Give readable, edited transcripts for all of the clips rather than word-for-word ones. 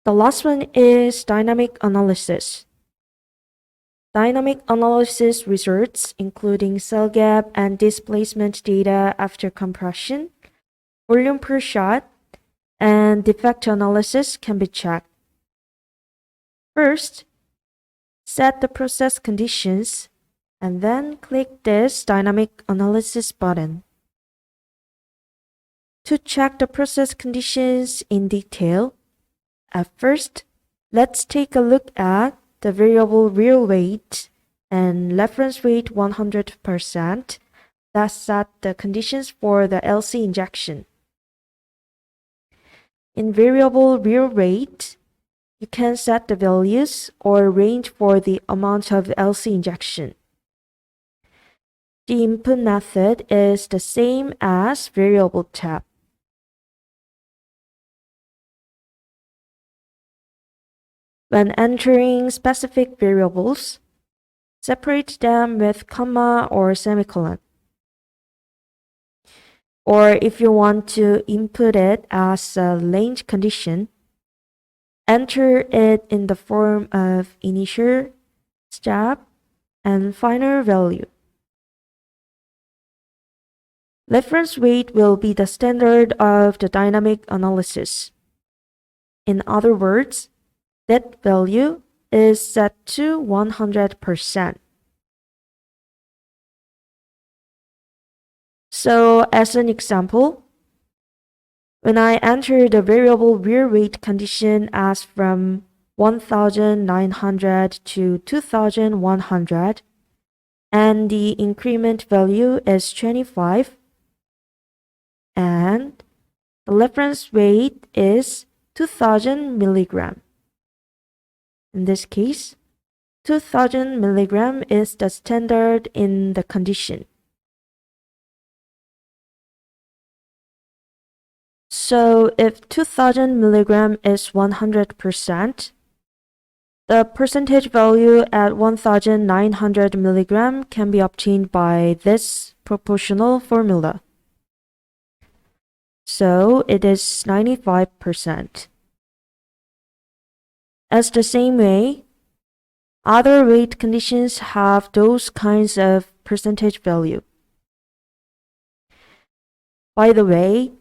The last one is dynamic analysis. Dynamic analysis results, including cell gap and displacement data after compression, volume per shot, and defect analysis can be checked. First, set the process conditions and then click this dynamic analysis button. To check the process conditions in detail, at first, let's take a look at the variable real weight and reference weight 100% that set the conditions for the LC injection. In variable real weight, you can set the values or range for the amount of LC injection. The input method is the same as variable tab. When entering specific variables, separate them with comma or semicolon. Or if you want to input it as a range condition, enter it in the form of initial, step, and final value. Reference weight will be the standard of the dynamic analysis. In other words, that value is set to 100%. So as an example, when I enter the variable real weight condition as from 1900 to 2100 and the increment value is 25 and the reference weight is 2000 milligram. In this case, 2000 milligram is the standard in the condition. So if 2000 milligram is 100%, the percentage value at 1900 milligram can be obtained by this proportional formula. So it is 95%. As the same way, other weight conditions have those kinds of percentage value. By the way,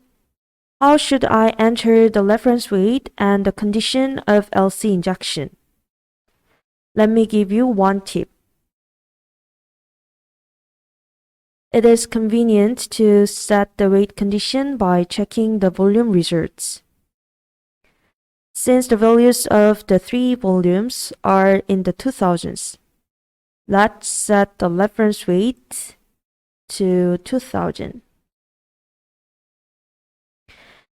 how should I enter the reference weight and the condition of LC injection? Let me give you one tip. It is convenient to set the weight condition by checking the volume results. Since the values of the three volumes are in the 2000s, let's set the reference weight to 2000.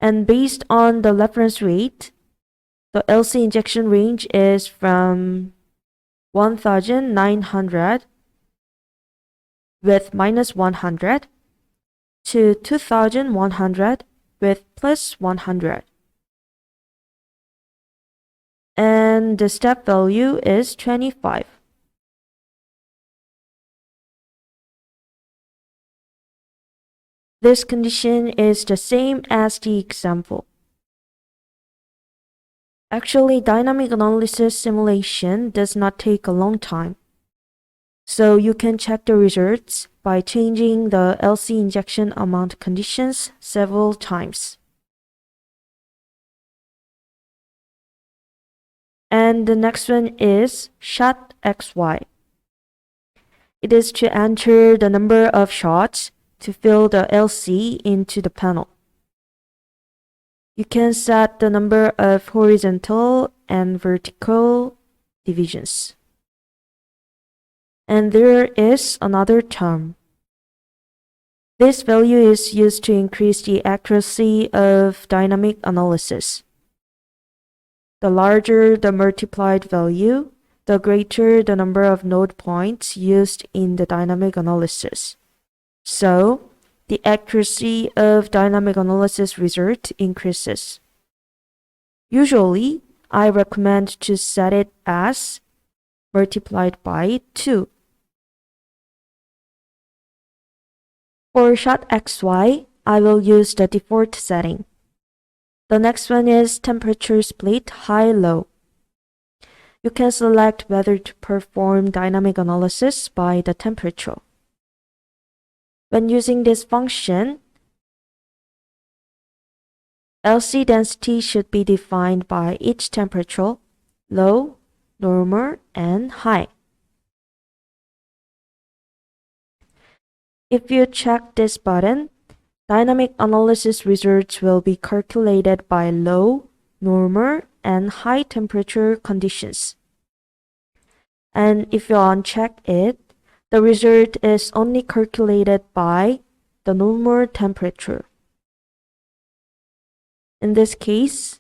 And based on the reference weight, the LC injection range is from 1900 with minus 100 to 2100 with plus 100. And the step value is 25. This condition is the same as the example. Actually, dynamic analysis simulation does not take a long time. So you can check the results by changing the LC injection amount conditions several times. And the next one is shot XY. It is to enter the number of shots to fill the LC into the panel. You can set the number of horizontal and vertical divisions. And there is another term. This value is used to increase the accuracy of dynamic analysis. The larger the multiplied value, the greater the number of node points used in the dynamic analysis. So, the accuracy of dynamic analysis result increases. Usually, I recommend to set it as multiplied by 2. For shot XY, I will use the default setting. The next one is temperature split high-low. You can select whether to perform dynamic analysis by the temperature. When using this function, LC density should be defined by each temperature, low, normal, and high. If you check this button, dynamic analysis results will be calculated by low, normal, and high temperature conditions. And if you uncheck it, the result is only calculated by the normal temperature. In this case,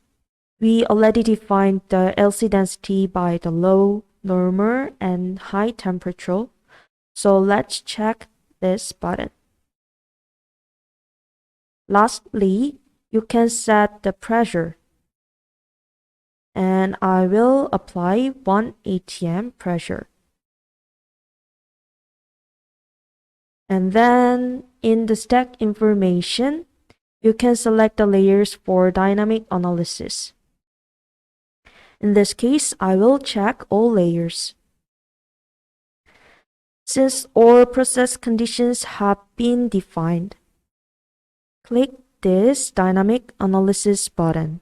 we already defined the LC density by the low, normal, and high temperature. So let's check this button. Lastly, you can set the pressure. And I will apply 1 atm pressure. And then in the stack information, you can select the layers for dynamic analysis. In this case, I will check all layers. Since all process conditions have been defined, click this dynamic analysis button.